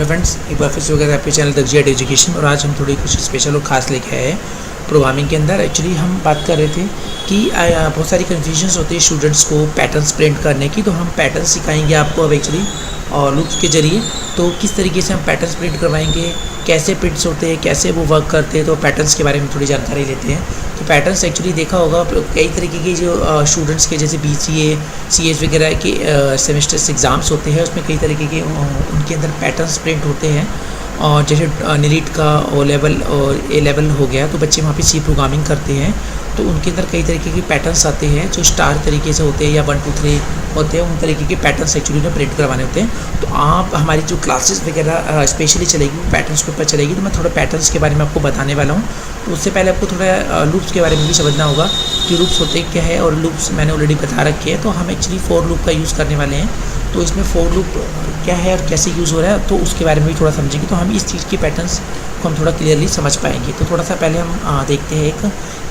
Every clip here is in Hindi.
हेलो फ्रेंड्स, एक बार फिर से वगैरह आपके चैनल दक्षिण एजुकेशन। और आज हम थोड़ी कुछ स्पेशल और ख़ास लेके आए हैं प्रोग्रामिंग के अंदर। एक्चुअली हम बात कर रहे थे कि बहुत सारी कन्फ्यूजन्स होती है स्टूडेंट्स को पैटर्न्स प्रिंट करने की, तो हम पैटर्न सिखाएंगे आपको अब एक्चुअली और लूप्स के ज़रिए। तो किस तरीके से हम पैटर्न्स प्रिंट करवाएंगे, कैसे प्रिंट्स होते हैं, कैसे वो वर्क करते हैं, तो पैटर्न्स के बारे में थोड़ी जानकारी लेते हैं। तो पैटर्न्स एक्चुअली देखा होगा कई तरीके के जो स्टूडेंट्स के जैसे BCA CS वगैरह के सेमेस्टर्स एग्ज़ाम्स होते हैं, उसमें कई तरीके के उनके अंदर पैटर्न्स प्रिंट होते हैं। और जैसे नीट का O लेवल और A लेवल हो गया, तो बच्चे वहाँ पे C प्रोग्रामिंग करते हैं, तो उनके अंदर कई तरीके के पैटर्न्स आते हैं जो स्टार तरीके से होते हैं या 1 2 3 होते हैं। उन तरीके के पैटर्न्स एक्चुअली उन्हें प्रिंट करवाने होते हैं। तो आप हमारी जो क्लासेस वगैरह स्पेशली चलेगी वो पैटर्न्स के ऊपर चलेगी, तो मैं थोड़ा पैटर्न्स के बारे में आपको बताने वाला हूँ। तो उससे पहले आपको थोड़ा लूप्स के बारे में भी समझना होगा कि लूप्स होते क्या है, और लूप्स मैंने ऑलरेडी बता रखे हैं। तो हम एक्चुअली फॉर लूप का यूज़ करने वाले हैं, तो इसमें फॉर लूप क्या है और कैसे यूज़ हो रहा है, तो उसके बारे में भी थोड़ा समझेंगे, तो हम इस चीज़ के पैटर्न्स को हम थोड़ा क्लियरली समझ पाएंगे। तो थोड़ा सा पहले हम देखते हैं एक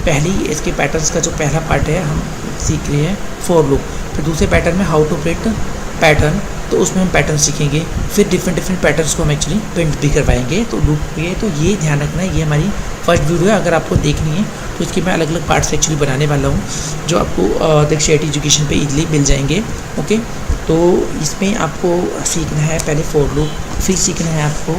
पहली इसके पैटर्न्स का जो पहला पार्ट है हम सीख रहे हैं फॉर लूप। फिर दूसरे पैटर्न में हाउ टू प्रिंट पैटर्न, तो उसमें हम पैटर्न सीखेंगे। फिर डिफरेंट पैटर्न्स को हम एक्चुअली प्रिंट भी करवाएंगे तो लूप पे। तो ये ध्यान रखना है, ये हमारी फर्स्ट वीडियो है। अगर आपको देखनी है तो इसके मैं अलग अलग पार्ट्स एक्चुअली बनाने वाला हूँ, जो आपको दक्षिण एजुकेशन पे इजीली मिल जाएंगे। ओके, तो इसमें आपको सीखना है पहले फॉर लूप, फिर सीखना है आपको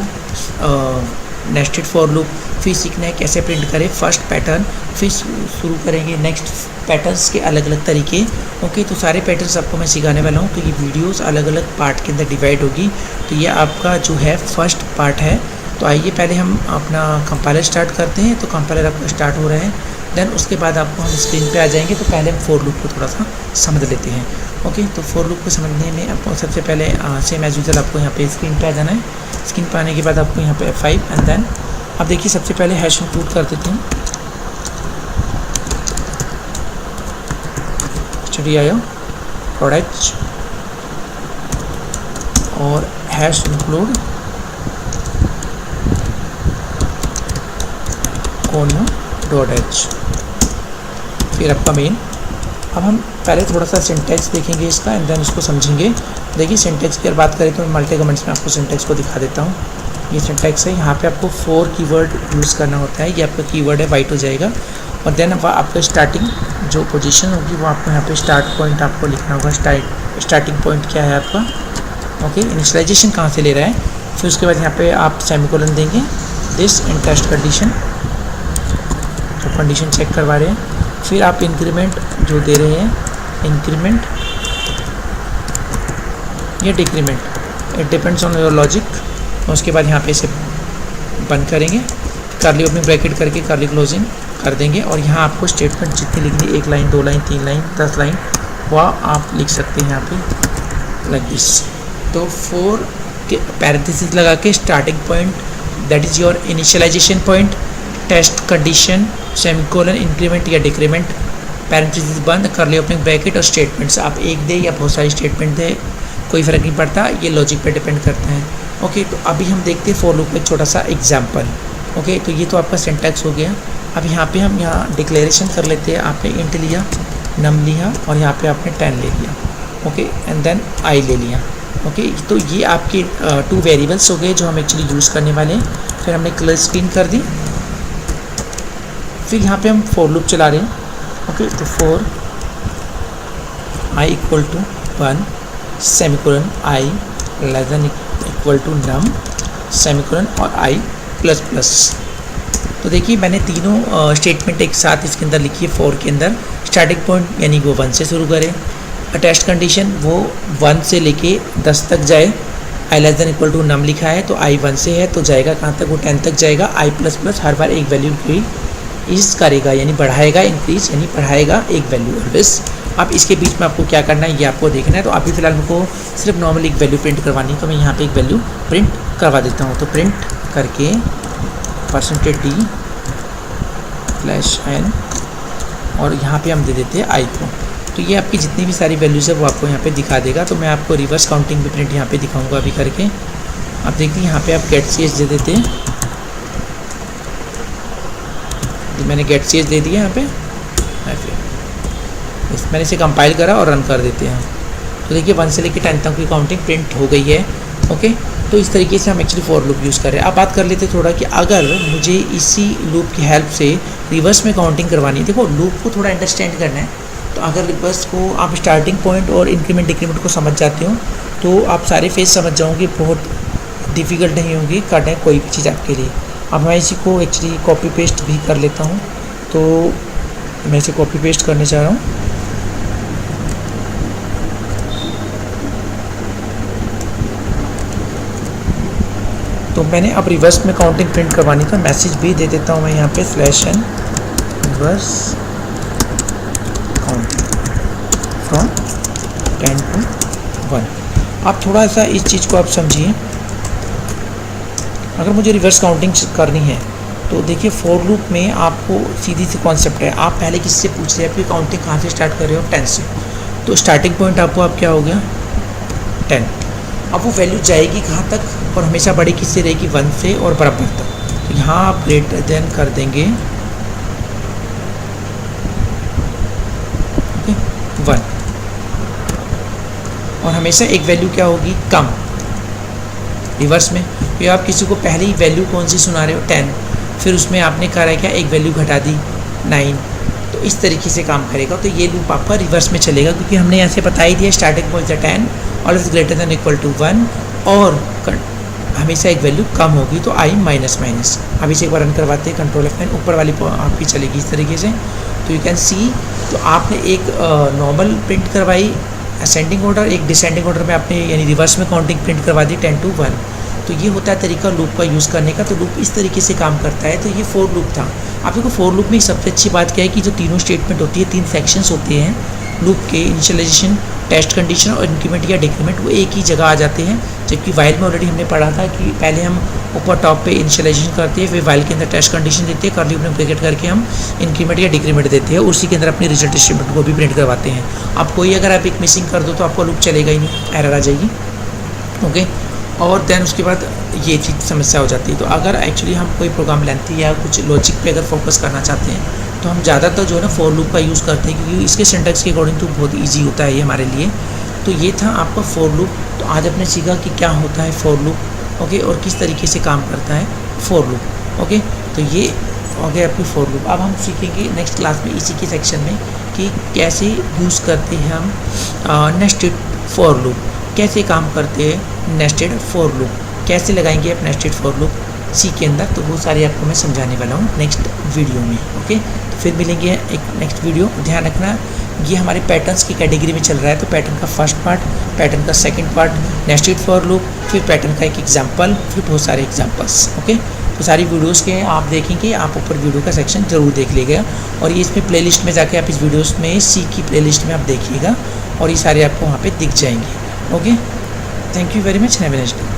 नेस्टेड फॉर लूप, फिर सीखना है कैसे प्रिंट करें फर्स्ट पैटर्न, फिर शुरू करेंगे नेक्स्ट पैटर्न्स के अलग अलग तरीके। ओके, तो सारे पैटर्न्स आपको मैं सिखाने वाला हूँ। तो ये वीडियोस अलग अलग पार्ट के अंदर डिवाइड होगी। तो ये आपका जो है फर्स्ट पार्ट है। तो आइए पहले हम अपना कंपाइलर स्टार्ट करते हैं। तो कंपाइलर आपका स्टार्ट हो रहा है, देन उसके बाद आपको हम स्क्रीन पे आ जाएंगे। तो पहले हम फॉर लूप को थोड़ा सा समझ लेते हैं। ओके, तो फॉर लूप को समझने में आपको सबसे पहले सेम एज यूजुअल आपको यहाँ पे स्क्रीन पे आ जाना है। स्क्रीन पे आने के बाद आपको यहाँ पे F5 एंड देन अब देखिए सबसे पहले हैश इंक्लूड कर देते हैं। स्टडी आया प्रोडक्ट और हैश इंक्लूड conio.h, फिर आपका मेन। अब हम पहले थोड़ा सा सिंटैक्स देखेंगे इसका एंड देन इसको समझेंगे। देखिए सिंटैक्स की अगर बात करें तो मैं मल्टी कमेंट्स में आपको सिंटैक्स को दिखा देता हूँ। ये सिंटैक्स है, यहाँ पे आपको 4 कीवर्ड यूज़ करना होता है। ये आपका कीवर्ड है, वाइट हो जाएगा। और देन आपका स्टार्टिंग जो पोजीशन होगी वो आपको यहाँ पे स्टार्ट पॉइंट आपको लिखना होगा। स्टार्टिंग पॉइंट क्या है आपका। ओके, इनिशियलाइजेशन कहाँ से ले रहा है। फिर उसके बाद यहाँ पे आप सेमीकोलन देंगे, दिस इन टेस्ट कंडीशन, तो कंडीशन चेक करवा रहे हैं। फिर आप इंक्रीमेंट जो दे रहे हैं, इंक्रीमेंट या decrement, it depends on your logic. उसके बाद यहाँ पे इसे बंद करेंगे, कर्ली ओपनिंग ब्रैकेट करके कर्ली क्लोजिंग कर देंगे। और यहाँ आपको स्टेटमेंट जितनी लिखनी, 1 लाइन 2 लाइन 3 लाइन 10 लाइन, वह आप लिख सकते हैं यहाँ पे लाइक दिस। तो 4 के पैरेंथेसिस लगा के starting point that is your initialisation point, test condition, semicolon, increment या डिक्रीमेंट, पैरेंथेसिस बंद, कर्ली ओपनिंग ब्रैकेट और स्टेटमेंट्स। आप एक दे या बहुत सारी स्टेटमेंट दे, कोई फ़र्क नहीं पड़ता, ये लॉजिक पे डिपेंड करता है। ओके, तो अभी हम देखते हैं फॉर लूप में छोटा सा एग्जांपल। ओके, तो ये तो आपका सिंटैक्स हो गया। अब यहाँ पे हम डिक्लेरेशन कर लेते हैं। आपने इंट लिया, नम लिया और यहाँ पे आपने 10 ले लिया। ओके, एंड देन आई ले लिया। ओके, तो ये आपके 2 वेरिएबल्स हो गए जो हम एक्चुअली यूज़ करने वाले हैं। फिर हमने क्लियर स्क्रीन कर दी। फिर यहाँ पे हम फॉर लूप चला रहे हैं। ओके, तो for i equal to 1 semicolon i less than equal to num semicolon और i प्लस प्लस। तो देखिए मैंने तीनों स्टेटमेंट एक साथ इसके अंदर लिखी है। फॉर के अंदर स्टार्टिंग पॉइंट यानी वो 1 से शुरू करें, टेस्ट कंडीशन वो 1 से लेके 10 तक जाए, i less than equal to नम लिखा है तो i 1 से है तो जाएगा कहाँ तक, वो 10 तक जाएगा। i प्लस प्लस हर बार एक वैल्यू की इस करेगा यानी बढ़ाएगा, इंक्रीज यानी बढ़ाएगा एक वैल्यू ऑलवेज। अब इसके बीच में आपको क्या करना है ये आपको देखना है। तो अभी फ़िलहाल मुझको सिर्फ नॉर्मल एक वैल्यू प्रिंट करवानी है, तो मैं यहाँ पे एक वैल्यू प्रिंट करवा देता हूँ। तो प्रिंट करके %d /n और यहाँ पे हम दे देते हैं i को। तो ये आपकी जितनी भी सारी वैल्यूज़ है वो आपको यहाँ पे दिखा देगा। तो मैं आपको रिवर्स काउंटिंग भी प्रिंट यहाँ पे दिखाऊँगा अभी करके। आप देखिए यहाँ पे आप गेट ch दे देते हैं। मैंने गेट ch दे दिया यहाँ पे, मैंने इसे कंपाइल करा और रन कर देते हैं। तो देखिए 1 से लेकर 10 तक की काउंटिंग प्रिंट हो गई है। ओके, तो इस तरीके से हम एक्चुअली फॉर लूप यूज़ कर रहे हैं। अब बात कर लेते थोड़ा कि अगर मुझे इसी लूप की हेल्प से रिवर्स में काउंटिंग करवानी है। देखो लूप को थोड़ा अंडरस्टैंड करना है, तो अगर रिवर्स को आप स्टार्टिंग पॉइंट और इंक्रीमेंट डिक्रीमेंट को समझ जाते हो तो आप सारे फेज समझ जाओगे, बहुत डिफ़िकल्ट नहीं होगी करना कोई भी चीज़ आपके लिए। अब मैं इसी को एक्चुअली कॉपी पेस्ट भी कर लेता हूँ, तो मैं इसे कॉपी पेस्ट करने जा रहा हूँ। तो मैंने अब रिवर्स में काउंटिंग प्रिंट करवानी था, मैसेज भी दे देता हूँ मैं यहाँ पे /n reverse counting from 10 to 1। आप थोड़ा सा इस चीज़ को आप समझिए। अगर मुझे रिवर्स काउंटिंग करनी है तो देखिए फॉर लूप में आपको सीधी सी कॉन्सेप्ट है। आप पहले किसी से पूछ रहे हैं आपकी काउंटिंग कहाँ से स्टार्ट कर रहे हो, 10 से, तो स्टार्टिंग पॉइंट आपको अब क्या हो गया 10। अब वो वैल्यू जाएगी कहाँ तक और हमेशा बड़ी किससे रहेगी 1 से और बराबर तक। तो यहाँ आप ग्रेटर देन कर देंगे 1 और हमेशा एक वैल्यू क्या होगी कम रिवर्स में। फिर आप किसी को पहले ही वैल्यू कौन सी सुना रहे हो 10, फिर उसमें आपने कहा है क्या एक वैल्यू घटा दी 9, तो इस तरीके से काम करेगा। तो ये लूप आपका रिवर्स में चलेगा क्योंकि हमने यहाँ से बता ही दिया starting point 10 always greater than equal to 1 और हमेशा एक वैल्यू कम होगी तो i माइनस माइनस। अब इसे एक बार रन करवाते हैं, कंट्रोल F9 ऊपर वाली आपकी चलेगी इस तरीके से। तो यू कैन सी, तो आपने एक नॉर्मल प्रिंट करवाई असेंडिंग ऑर्डर, एक डिसेंडिंग ऑर्डर में आपने यानी रिवर्स में काउंटिंग प्रिंट करवा दी 10 to 1। तो ये होता है तरीका लूप का यूज़ करने का। तो लूप इस तरीके से काम करता है। तो ये फॉर लूप था। आप देखो फॉर लूप में सबसे अच्छी बात क्या है कि जो तीनों स्टेटमेंट होती है, 3 सेक्शंस होते हैं लूप के, इनिशियलाइजेशन, टेस्ट कंडीशन और इंक्रीमेंट या डिक्रीमेंट, वो एक ही जगह आ जाते हैं। जबकि वाइल में ऑलरेडी हमने पढ़ा था कि पहले हम ऊपर टॉप पे इनिशियलाइजेशन करते हैं, फिर वाइल के अंदर टेस्ट कंडीशन देते हैं, कर्ली अपने ब्रैकेट करके हम इंक्रीमेंट या डिक्रीमेंट देते हैं, उसी के अंदर अपने रिजल्ट स्टेटमेंट को भी प्रिंट करवाते हैं। अब कोई अगर आप एक मिसिंग कर दो तो आपको लूप चलेगा ही नहीं, एरर आ जाएगी। ओके, और देन उसके बाद ये चीज़ समस्या हो जाती है। तो अगर एक्चुअली हम कोई प्रोग्राम लेंथी या कुछ लॉजिक पे अगर फोकस करना चाहते हैं तो हम ज़्यादातर जो है ना फॉर लूप का यूज़ करते हैं क्योंकि इसके सिंटैक्स के अकॉर्डिंग तो बहुत ईजी होता है ये हमारे लिए। तो ये था आपका फॉर लूप। तो आज आपने सीखा कि क्या होता है फॉर लूप, ओके, और किस तरीके से काम करता है फॉर लूप। ओके, तो ये हो गया आपकी फॉर लूप। अब हम सीखेंगे नेक्स्ट क्लास में इसी के सेक्शन में कि कैसे यूज़ करते हैं हम नेस्टेड फॉर लूप, कैसे काम करते हैं नेस्टेड फॉर लूप, कैसे लगाएंगे आप नेस्टेड फॉर लूप सी के अंदर। तो वो सारी आपको मैं समझाने वाला हूँ नेक्स्ट वीडियो में। ओके, तो फिर मिलेंगे एक नेक्स्ट वीडियो। ध्यान रखना ये हमारे पैटर्न्स की कैटेगरी में चल रहा है। तो पैटर्न का फर्स्ट पार्ट, पैटर्न का second part, nested for loop, फिर पैटर्न का एक एग्जांपल, फिर बहुत सारे एग्जांपल्स। ओके, तो सारी वीडियोस के आप देखेंगे, आप ऊपर वीडियो का सेक्शन जरूर देख लीजिएगा और ये इसमें प्लेलिस्ट में जाके आप इस वीडियोस में सी की प्लेलिस्ट में आप देखिएगा और ये सारे आपको वहाँ पे दिख जाएंगे। Okay, thank you very much, have a nice day.